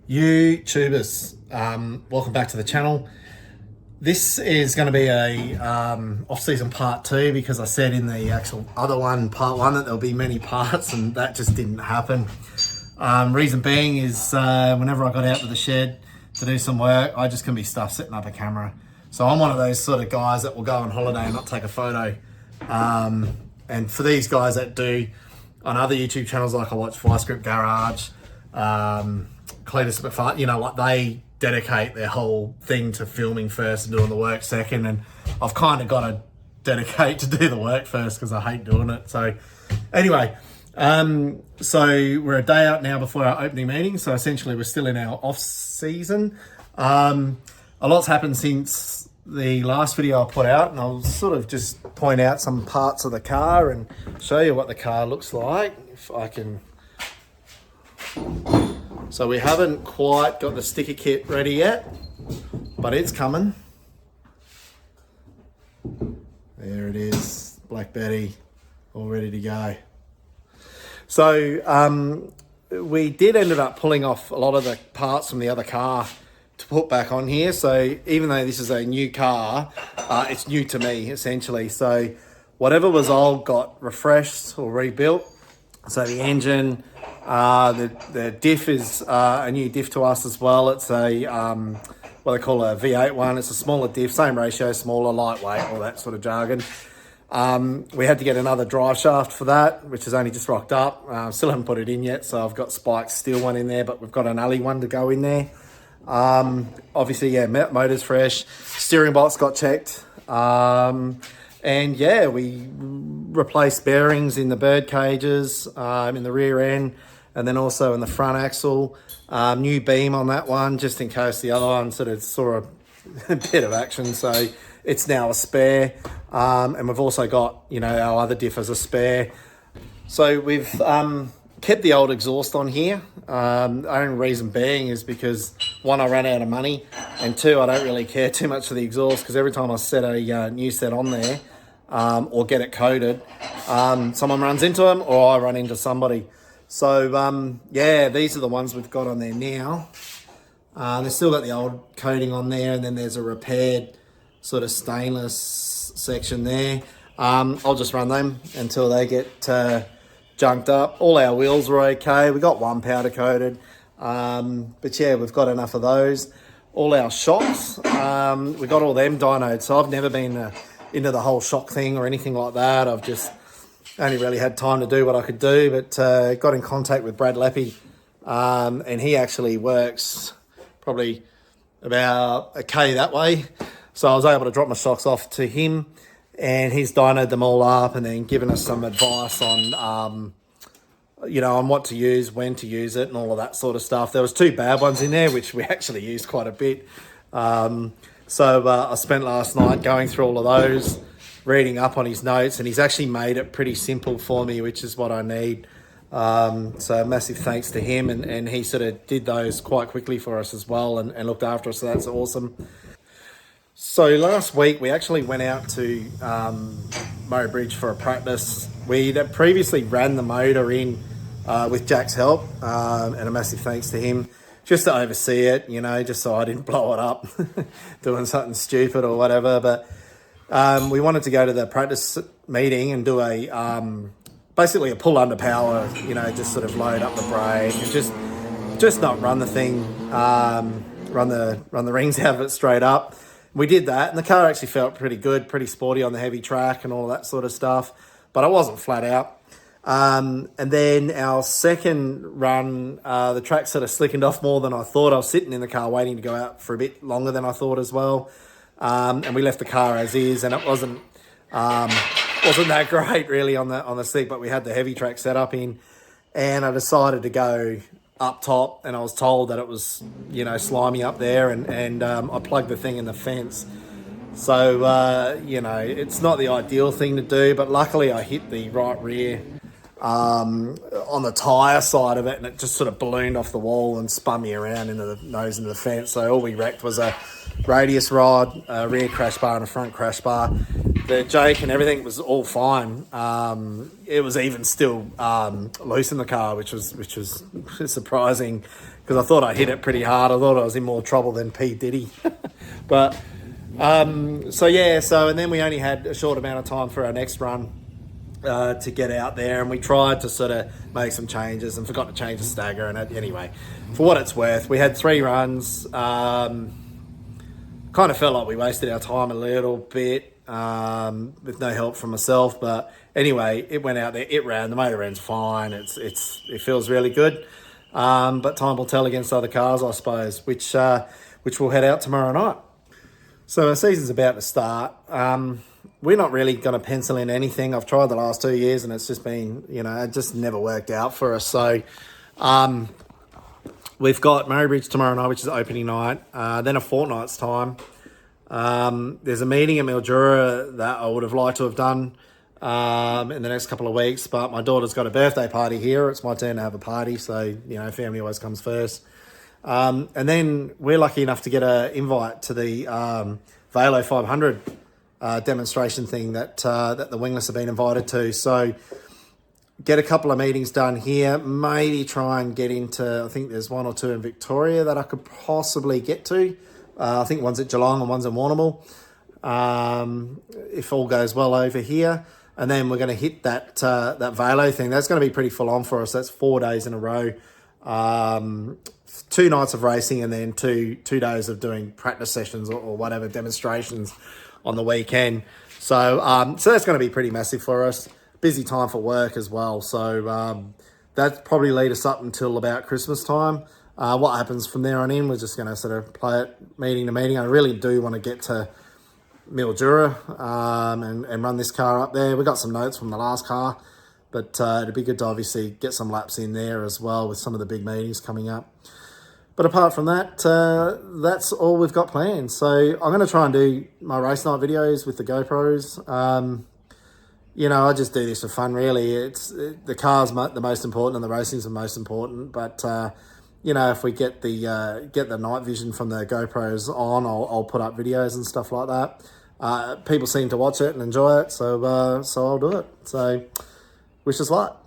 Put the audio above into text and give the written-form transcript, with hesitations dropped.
YouTubers, welcome back to the channel. This is going to be a off-season part 2 because I said in the actual other one, part 1, that there'll be many parts, and that just didn't happen. Reason being is whenever I got out to the shed to do some work, I just couldn't be stuffed setting up a camera. So I'm one of those sort of guys that will go on holiday and not take a photo. And for these guys that do on other YouTube channels, like I watch Vice Grip Garage, Cletus McFarlane, you know, like they dedicate their whole thing to filming first and doing the work second, and I've kind of got to dedicate to do the work first because I hate doing it. So anyway, so we're a day out now before our opening meeting, so essentially we're still in our off season. A lot's happened since the last video I put out, and I'll sort of just point out some parts of the car and show you what the car looks like if I can. So we haven't quite got the sticker kit ready yet, but it's coming. There it is, Black Betty, all ready to go. So we did ended up pulling off a lot of the parts from the other car to put back on here. So even though this is a new car, it's new to me essentially. So whatever was old got refreshed or rebuilt. So the engine, the diff is a new diff to us as well. It's a what they call a V8 one. It's a smaller diff, same ratio, smaller, lightweight, all that sort of jargon. We had to get another drive shaft for that, which has only just rocked up. Still haven't put it in yet, so I've got Spike's steel one in there, but we've got an alley one to go in there. Obviously, yeah, motor's fresh, steering bolts got checked. And yeah, we replaced bearings in the bird cages, in the rear end, and then also in the front axle. New beam on that one, just in case the other one sort of saw a bit of action. So it's now a spare. And we've also got, you know, our other diff as a spare. So we've kept the old exhaust on here. The only reason being is because, one, I ran out of money, and two, I don't really care too much for the exhaust because every time I set a new set on there, or get it coated, someone runs into them or I run into somebody. So yeah, these are the ones we've got on there now. They've still got the old coating on there, and then there's a repaired sort of stainless section there. I'll just run them until they get junked up. All our wheels were okay. We got one powder coated, but yeah, we've got enough of those. All our shocks, we got all them dynoed. So I've never been into the whole shock thing or anything like that. I've just only really had time to do what I could do, but got in contact with Brad Leppy, and he actually works probably about a K that way. So I was able to drop my shocks off to him, and he's dynoed them all up and then given us some advice on, you know, on what to use, when to use it, and all of that sort of stuff. There was 2 bad ones in there, which we actually used quite a bit. So I spent last night going through all of those, reading up on his notes, and he's actually made it pretty simple for me, which is what I need. So massive thanks to him, and he sort of did those quite quickly for us as well, and looked after us, so that's awesome. So last week we actually went out to Murray Bridge for a practice. We previously ran the motor in with Jack's help, and a massive thanks to him, just to oversee it, you know, just so I didn't blow it up doing something stupid or whatever. But we wanted to go to the practice meeting and do basically a pull under power, you know, just sort of load up the brake and just not run the thing, run the rings out of it straight up. We did that, and the car actually felt pretty good, pretty sporty on the heavy track and all that sort of stuff, but I wasn't flat out. And then our second run, the track sort of slickened off more than I thought. I was sitting in the car waiting to go out for a bit longer than I thought as well. And we left the car as is, and it wasn't that great really on the seat, but we had the heavy track set up in, and I decided to go up top, and I was told that it was, you know, slimy up there, and I plugged the thing in the fence. So, you know, it's not the ideal thing to do, but luckily I hit the right rear on the tyre side of it, and it just sort of ballooned off the wall and spun me around into the nose into the fence. So all we wrecked was a radius rod, rear crash bar and a front crash bar. The Jake and everything was all fine. It was even still loose in the car, which was surprising because I thought I hit it pretty hard. I thought I was in more trouble than P. Diddy. But and then we only had a short amount of time for our next run to get out there, and we tried to sort of make some changes and forgot to change the stagger. And anyway, for what it's worth, we had 3 runs. Kind of felt like we wasted our time a little bit with no help from myself, but anyway, it went out there, it ran, the motor runs fine, it feels really good, but time will tell against other cars, I suppose, which we'll head out tomorrow night. So our season's about to start. We're not really going to pencil in anything. I've tried the last 2 years and it's just been, it just never worked out for us. So we've got Murray Bridge tomorrow night, which is opening night, then a fortnight's time. There's a meeting at Mildura that I would have liked to have done in the next couple of weeks, but my daughter's got a birthday party here. It's my turn to have a party, so family always comes first. And then we're lucky enough to get an invite to the Velo 500 demonstration thing that the Wingless have been invited to. So get a couple of meetings done here, maybe try and get into, I think there's 1 or 2 in Victoria that I could possibly get to. I think one's at Geelong and one's in Warrnambool, if all goes well over here. And then we're going to hit that Velo thing. That's going to be pretty full on for us. That's 4 days in a row. 2 nights of racing and then two days of doing practice sessions or whatever, demonstrations on the weekend. So that's going to be pretty massive for us. Busy time for work as well. So that probably lead us up until about Christmas time. What happens from there on in, we're just going to sort of play it meeting to meeting. I really do want to get to Mildura and run this car up there. We got some notes from the last car, but it'd be good to obviously get some laps in there as well with some of the big meetings coming up. But apart from that, that's all we've got planned. So I'm going to try and do my race night videos with the GoPros. I just do this for fun, really. The car's the most important and the racing's the most important. But, if we get the night vision from the GoPros on, I'll put up videos and stuff like that. People seem to watch it and enjoy it, so I'll do it. So wish us luck.